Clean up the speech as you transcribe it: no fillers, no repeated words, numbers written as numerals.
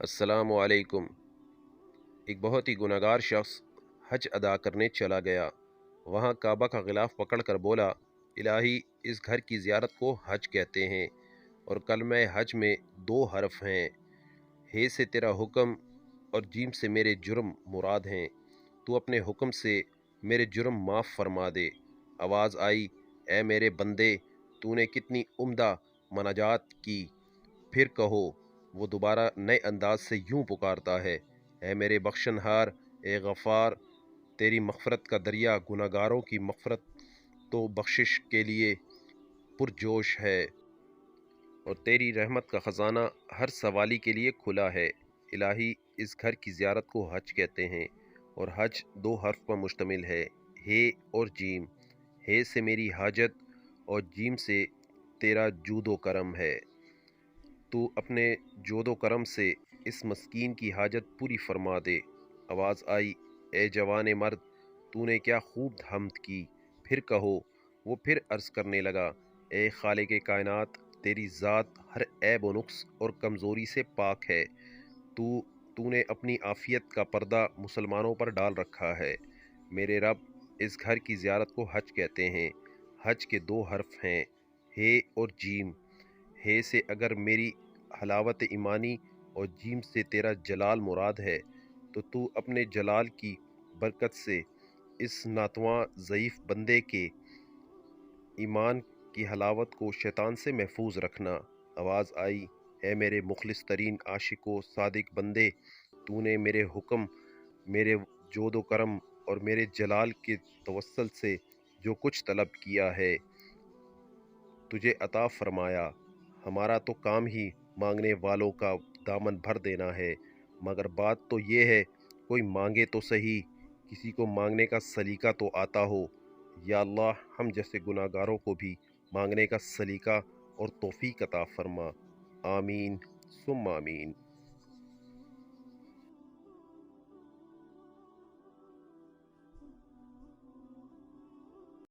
अस्सलामु अलैकुम। एक बहुत ही गुनहगार शख्स हज अदा करने चला गया। वहाँ काबा का गिलाफ पकड़ कर बोला, इलाही, इस घर की ज़ियारत को हज कहते हैं और कलमे हज में दो हरफ हैं। हे से तेरा हुक्म और जीम से मेरे जुर्म मुराद हैं। तू अपने हुक्म से मेरे जुर्म माफ़ फरमा दे। आवाज़ आई, ए मेरे बंदे, तूने कितनी उम्दा मनाजात की। फिर कहो। वो दोबारा नए अंदाज से यूं पुकारता है, ऐ मेरे बख्शनहार, ए गफ़ार, तेरी मग़फ़रत का दरिया गुनहगारों की मग़फ़रत तो बख्शिश के लिए पुरजोश है और तेरी रहमत का ख़जाना हर सवाली के लिए खुला है। इलाही, इस घर की ज़ियारत को हज कहते हैं और हज दो हर्फ पर मुश्तमिल है, हे और जीम। हे से मेरी हाजत और जीम से तेरा जूदो करम है। तू अपने जोदो करम से इस मस्कीन की हाजत पूरी फरमा दे। आवाज़ आई, ए जवान मर्द, तूने क्या खूब हम्द की। फिर कहो। वो फिर अर्ज़ करने लगा, ए खालिक कायनात, तेरी ज़ात हर ऐब व नुक्स और कमज़ोरी से पाक है। तूने अपनी आफ़ियत का पर्दा मुसलमानों पर डाल रखा है। मेरे रब, इस घर की ज़ियारत को हज कहते हैं। हज के दो हर्फ हैं, हे और जीम। हे से अगर मेरी हलावत ईमानी और जीम से तेरा जलाल मुराद है, तो तू अपने जलाल की बरकत से इस नातवां ज़ईफ़ बंदे के ईमान की हलावत को शैतान से महफूज रखना। आवाज़ आई, ए मेरे मुखलिस तरीन आशिको सादिक बंदे, तूने मेरे हुक्म, मेरे जोदो करम और मेरे जलाल के तवस्सल से जो कुछ तलब किया है, तुझे अता फरमाया। हमारा तो काम ही मांगने वालों का दामन भर देना है, मगर बात तो ये है, कोई मांगे तो सही, किसी को मांगने का सलीका तो आता हो। या अल्लाह, हम जैसे गुनाहगारों को भी मांगने का सलीका और तौफीक अता फरमा। आमीन सुम्मा आमीन।